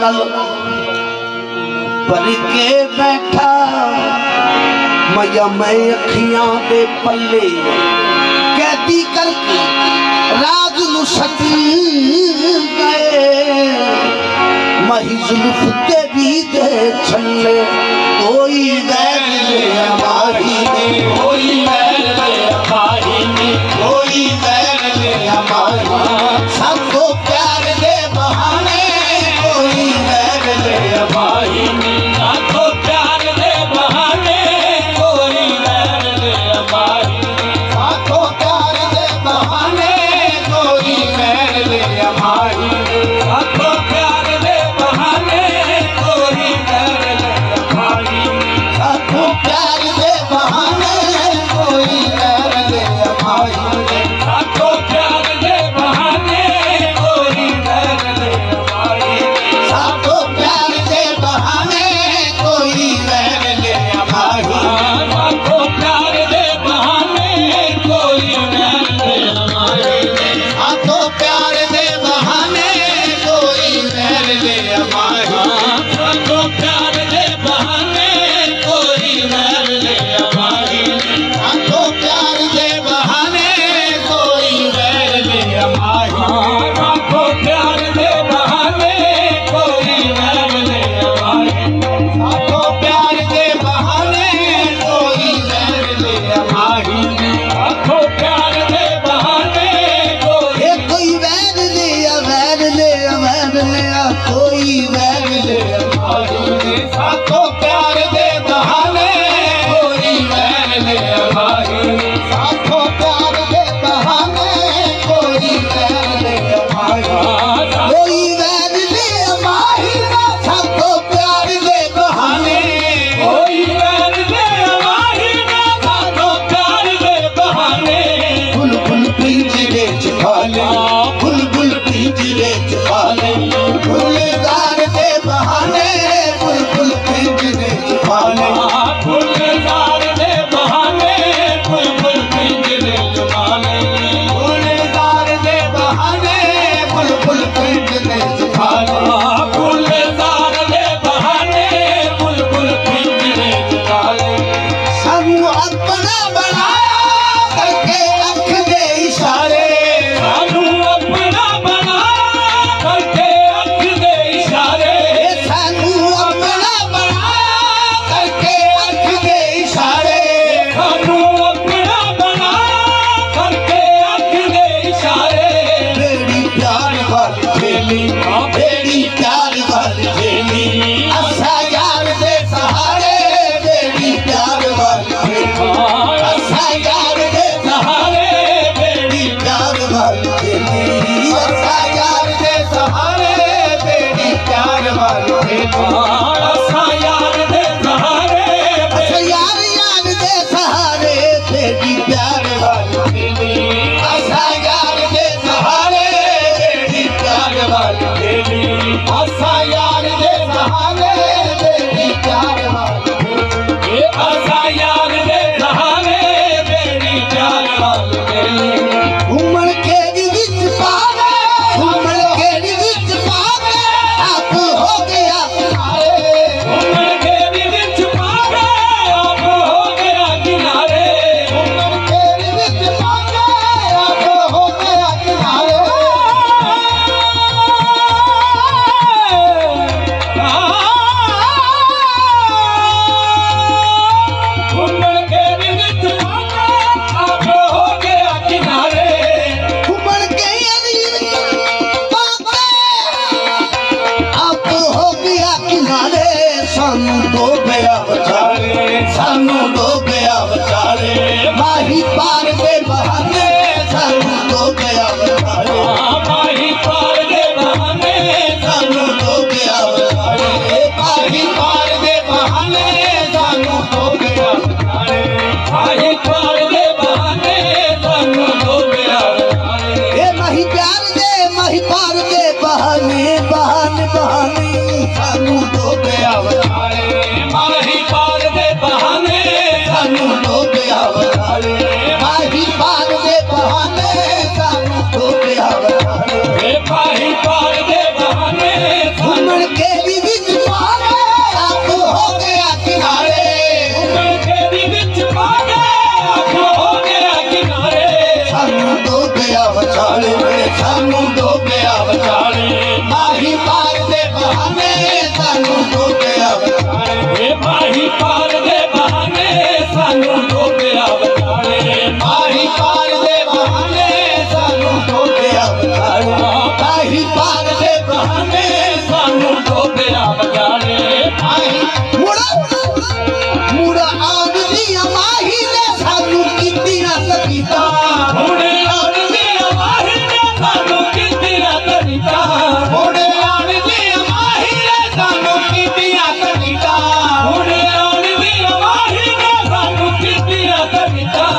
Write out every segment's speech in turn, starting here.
नल भर के बैठा मैया मैं अखियां दे पल्ले कैदी करके राज नू सट गए मही जुल्फ तेरी दे छल्ले कोई वैर ले हमारी ने कोई वैर ले हमारी ने कोई वैर ले हमारी सबको प्यार दे बहाने कोई वैर ले हमारी ने सबको प्यार दे बहाने कोई वैर ले हमारी सबको प्यार दे बहाने कोई वैर ले हमारी सबको प्यार दे बहाने कोई वैर ले हमारी सबको प्यार दे बहाने कोई वैर ले हमारी सबको प्यार दे बहाने कोई वैर ले हमारी सबको प्यार दे बहाने कोई वैर ले हमारी सबको प्यार दे बहाने कोई वैर ले हमारी सबको प्यार दे बहाने कोई वैर ले हमारी सबको प्यार दे बहाने कोई वैर ले हमारी सबको प्यार दे बहाने कोई वैर ले हमारी सबको प्यार दे बहाने कोई वैर ले हमारी सबको प्यार दे बहाने कोई वैर ले हमारी सबको प्यार दे बहाने कोई वैर ले वैर ले वैर ले कोई वैर ले हमारी सबको प्यार दे बहाने कोई वैर ले हमारी सबको प्यार दे बहाने कोई वैर ले हमारी कोई वैर ले हमारी सबको प्यार दे बहाने कोई वैर ले हमारी सबको प्यार दे बहाने बुलबुल पिंजरे छुपा ले बुलबुल पिंजरे छुपा ले गुलजार दे बहाने बुलबुल पिंजरे छुपा ले गुलजार दे बहाने बुलबुल पिंजरे छुपा ले गुलजार दे बहाने बुलबुल पिंजरे छुपा ले गुलजार दे बहाने बुलबुल पिंजरे छुपा ले सानू अपना बनाया करके अख दे इशारे सानू अपना बनाया करके अख दे इशारे सानू अपना बनाया करके अख दे इशारे सानू अपना बनाया करके अख दे इशारे बेड़ी प्यार वाली खेली बेड़ी प्यार वाली खेली असा यार दे सहारे बेड़ी प्यार वाली खेली असा यार दे सहारे बेड़ी प्यार वाली खेली असा यार दे सहारे बेड़ी प्यार वाली खेली असा यार दे सहारे असा यार यार दे सहारे बेड़ी प्यार वाली खेली असा यार दे सहारे बेड़ी प्यार वाली खेली असा यार दे सहारे बेड़ी प्यार वाली खेली असा यार दे सहारे बेड़ी प्यार वाली खेली घूमन के विच पावे घूमन के विच पावे आप हो गया किनारे घूमन के विच पावे आप हो गया किनारे घूमन के विच पावे आप हो गया किनारे घूमन के विच पावे आप हो गया किनारे घूमन के विच पावे आप हो गया किनारे सानू डोबिया विचारे सानू डोबिया विचारे माही पार दे बहाने सानू डोबिया विचारे माही पार दे बहाने सानू डोबिया विचारे माही पार दे बहाने सानू डोबिया विचारे माही पार दे बहाने सानू डोबिया विचारे ए माही प्यार दे माही पार दे बहाने बहाने बहाने सानू डोबिया विचारे माही पार दे बहाने सानू डोबिया विचारे माही पार दे बहाने सानू डोबिया विचारे माही पार दे बहाने घूमन के ਮਾਹੀ ਪਾਰ ਦੇ ਬਹਾਨੇ ਸਾਨੂੰ ਡੋਬਿਆ ਵਿਚਾਲੇ ਮਾਹੀ ਪਾਰ ਦੇ ਬਹਾਨੇ ਸਾਨੂੰ ਡੋਬਿਆ ਵਿਚਾਲੇ ਮਾਹੀ ਪਾਰ ਦੇ ਬਹਾਨੇ ਸਾਨੂੰ ਡੋਬਿਆ ਵਿਚਾਲੇ ਮਾਹੀ ਪਾਰ ਦੇ ਬਹਾਨੇ ਸਾਨੂੰ ਡੋਬਿਆ ਵਿਚਾਲੇ ਮਾਹੀ ਮੁੜ ਆਉਂਦੀ ਮਾਹੀ ਨੇ ਸਾਨੂੰ ਕੀਤੀਆਂ ਤਕੀਤਾਂ ਹੁਣ ਆਉਂਦੀ ਮਾਹੀ ਨੇ ਸਾਨੂੰ ਕੀਤੀਆਂ ਤਰੀਕਾਂ ਹੁਣ ਆਉਂਦੀ ਮਾਹੀ ਨੇ ਸਾਨੂੰ ਕੀਤੀਆਂ ਤਕੀਤਾਂ ਹੁਣ ਆਉਂਦੀ ਮਾਹੀ ਨੇ ਸਾਨੂੰ ਕੀਤੀਆਂ ਤਰੀਕਾਂ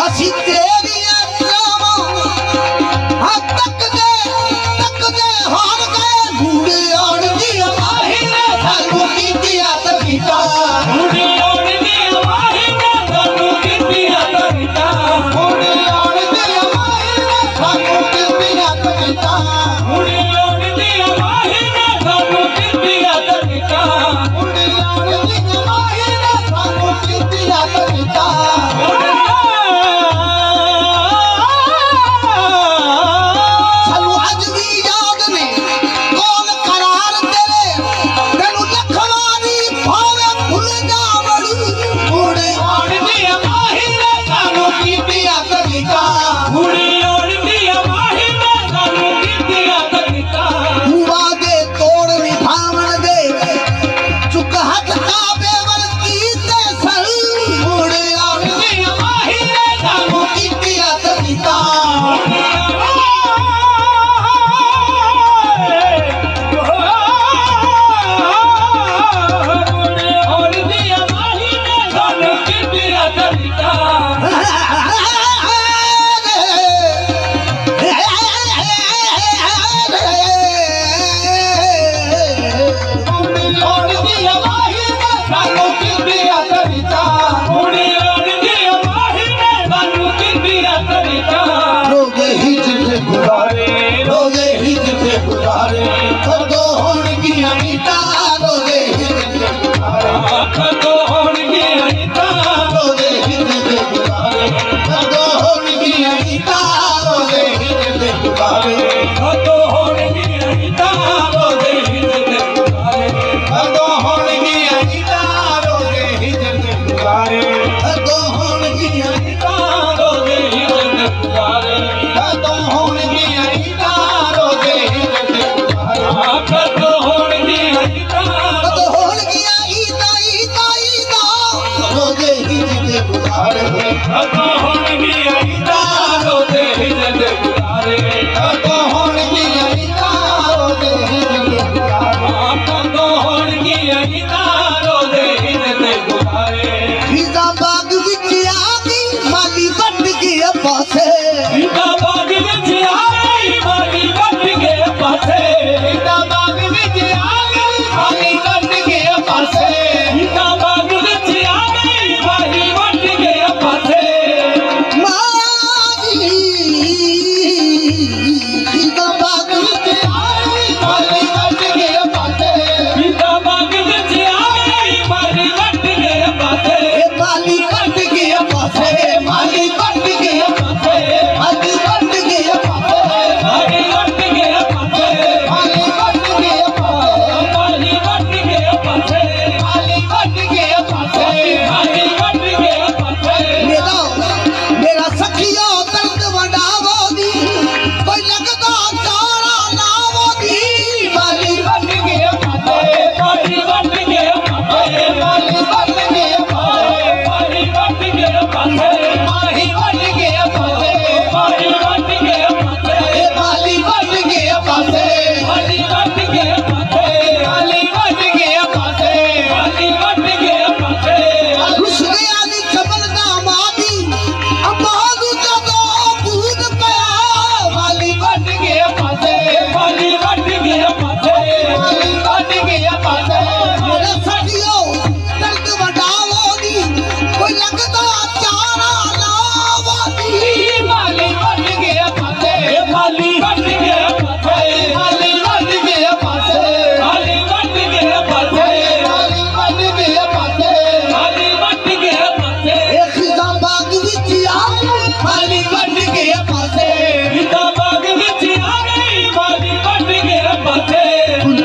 ਅਸੀਂ ਤੇਰੀਆਂ ਚਾਵਾਂ ਤੱਕਦੇ ਹਾਰ ਗਏ ਬੂੜੇ ਆਉਂਦੀ ਮਾਹੀ ਨੇ ਸਾਨੂੰ ਕੀਤੀਆਂ ਤਕੀਤਾਂ ਹੁਣ ਆਉਂਦੀ ਮਾਹੀ ਨੇ ਸਾਨੂੰ ਕੀਤੀਆਂ ਤਰੀਕਾਂ ਹੁਣ ਆਉਂਦੀ ਮਾਹੀ ਨੇ ਸਾਨੂੰ ਕੀਤੀਆਂ ਤਕੀਤਾਂ ਹੁਣ ਆਉਂਦੀ ਮਾਹੀ ਨੇ ਸਾਨੂੰ ਕੀਤੀਆਂ ਤਰੀਕਾਂ ਹੁਣ ਆਉਂਦੀ ਮਾਹੀ ਨੇ ਸਾਨੂੰ ਕੀਤੀਆਂ ਤਕੀਤਾਂ ਸਾਨੂੰ ਅੱਜ ਵੀ ਯਾਦ ਨੇ ਕੌਣ ਕਰਾਰ ਤੇਰੇ ਤੈਨੂੰ ਲਖਵਾਰੀ ਭਾਵੇਂ ਭੁੱਲ ਜਾਵੜੀ ਮੁੜੇ ਆਉਂਦੀ ਮਾਹੀ ਨੇ ਸਾਨੂੰ ਕੀਤੀਆਂ ਤਕੀਤਾਂ ਹੁਣੀ ਆਉਂਦੀ ਮਾਹੀ ਨੇ ਸਾਨੂੰ ਕੀਤੀਆਂ ਤਰੀਕਾਂ ਤੂੰ ਦੇ ਤੋੜ ਨਿਭਾਵਣ ਦੇ ਚੁੱਕ ਹੱਥ ਕਾਬੇ ਵੱਲ ਕੀਤੇ ਸਰ ਮੁੜੇ ਆਉਂਦੀ ਮਾਹੀ ਨੇ ਸਾਨੂੰ ਕੀਤੀਆਂ ਤਕੀਤਾਂ ਹੋਣਗੀਆਂ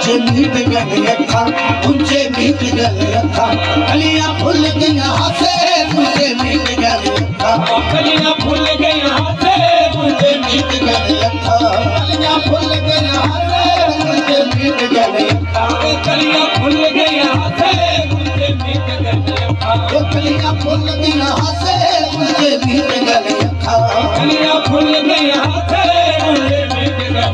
ऊंचे मीट गए अखा ऊंचे मीट गए अखा कलियां फुल गया हसे ऊंचे मीट गए अखा कलियां फुल गई हाथे मुझे मीट गए अखा कलियां फुल गया हसे ऊंचे मीट गए अखा कलियां फुल गई हाथे मुझे मीट गए कलियां फुल गया हसे ऊंचे मीट गए अखा कलियां फुल गई हाथे मुझे मीट गए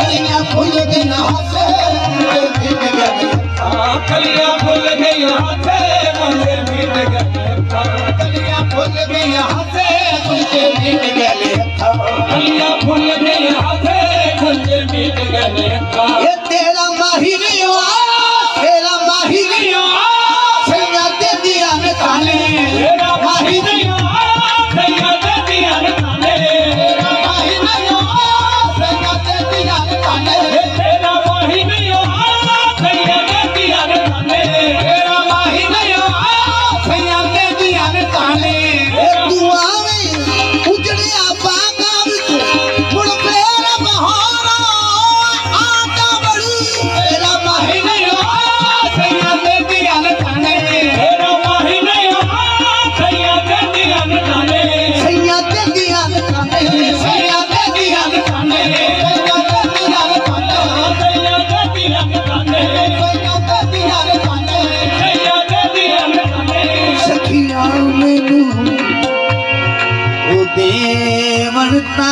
कलियां फुल गया हसे ऊंचे मीट गए अखा कलियां फुल गई हाथे मुझे मीट गए कलियां फुल गया हसे ऊंचे मीट गए अखा कलियां फुल गई हाथे मुझे मीट गए ये तेरा माहिरियो तेरा माहिरियो सैया दे दिया ने ताने तेरा माहिरियो सैया दे दिया ने ताने तेरा माहिरियो सैया दे दिया ने ताने तेरा माहिरियो सैया दे दिया ने ताने तेरा माहिरियो सैया दे दिया ने ताने ए दुआ में उजड़िया बागा विच मुड़ फेर बहारा आटा बड़ी तेरा माहिरियो सैया दे दिया ने ताने तेरा माहिरियो सैया दे दिया ने ताने सैया दे दिया ने ताने सैया दे दिया ने ताने सैया दे दिया ने ताने सैया दे दिया ने ताने सैया दे दिया ने ताने सैया दे दिया ने ताने सखिया मैनू ओ देवनता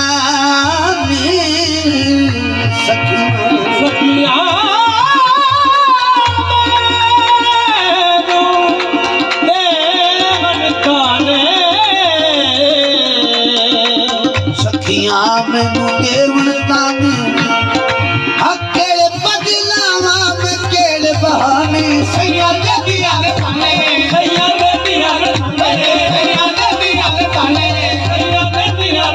ने सखिया सखिया सखिया मैनू देवनता ने हकेले बदलावा में केले बहाने सैया दे दिया ने ताने सैया दे दिया ने ताने सैया दे दिया ने ताने सैया दे दिया ने ताने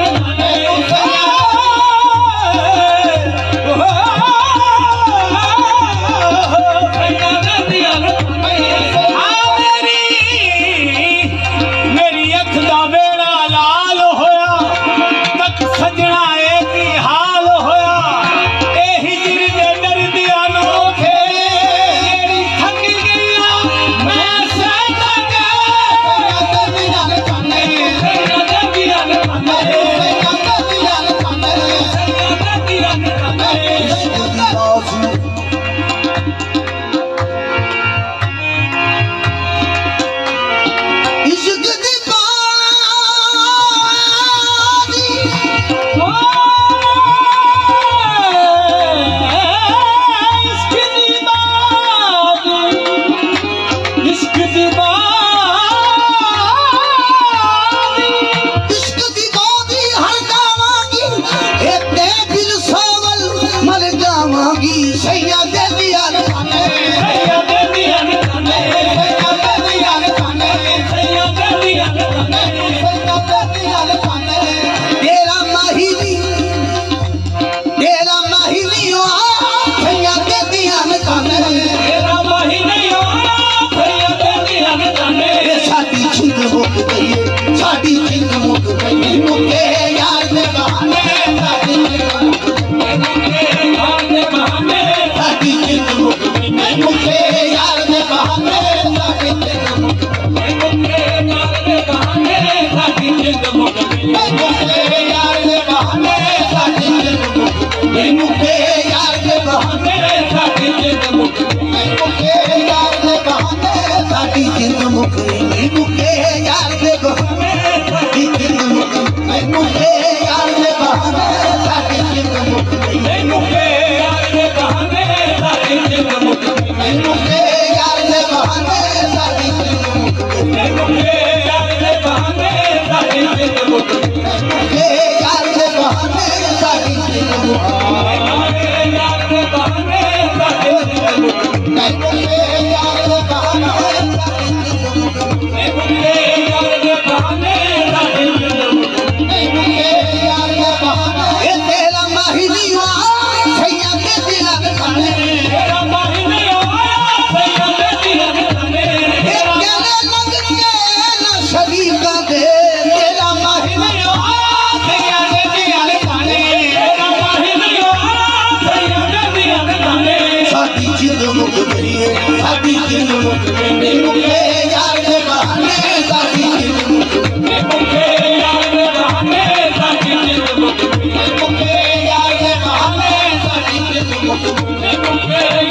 सैया दे दिया ने ताने मेरी अख दा बेड़ा लाल होया तक सजना ए की हाल होया ए हिजर दे दर्दिया नो खे मेरी थक गईया मैं सहता के सैया दे दिया ने ताने सैया दे दिया ने ताने सैया दे दिया ने ताने सैया दे दिया ने ताने इश्क दी बाजी इश्क दी बात इश्क दी बात इश्क दी गोदी हर गावांगी ए ते दिल सोवल मर जावांगी सैया दे दिया ने ताने सैया दे दिया ने ताने सैया दे दिया ने ताने सैया दे दिया ने ताने सैया दे दिया ने ताने तेरा माहिरी ओ सैया दे दिया ने ताने तेरा माही नहीं होना सैया दे दिया ने ताने ए साडी छिंद मुक गई साडी छिंद मुक गई मुके यार दे बहाने साडी छिंद मुक यार दे बहाने साडी छिंद मुक गई मुके यार दे बहाने साडी छिंद मुक यार दे बहाने साडी जिंद मुक गई मुके यार दे बहाने साडी छिंद मुक गई मुके यार दे बहाने साडी जिंद मुक मुके यार दे बहाने साडी छिंद मुक गई मुके यार दे बहाने साडी छिंद मुक गई मुके यार दे बहाने साडी छिंद मुक गई मुके यार दे बहाने साडी जिंद मुक मुके यार दे बहाने साडी छिंद मुक गई मुके यार दे बहाने साडी जिंद मुक मुके यार दे बहाने साडी छिंद मुक गई यार दे बहाने साडी जिंद मुक मुके यार दे बहाने साडी छिंद मुक गई मुके ਜਿੰਦ ਮੁੱਕ ਗਈ ਏ ਸਾਡੀ ਜਿੰਦ ਮੁੱਕ ਗਈ ਮੁੱਕੇ ਯਾਰ ਦੇ ਬਹਾਨੇ ਸਾਡੀ ਜਿੰਦ ਮੁੱਕ ਗਈ ਮੁੱਕੇ ਯਾਰ ਦੇ ਬਹਾਨੇ ਸਾਡੀ ਜਿੰਦ ਮੁੱਕ ਗਈ ਮੁੱਕੇ ਯਾਰ ਦੇ ਬਹਾਨੇ ਸਾਡੀ ਜਿੰਦ ਮੁੱਕ ਗਈ ਮੁੱਕੇ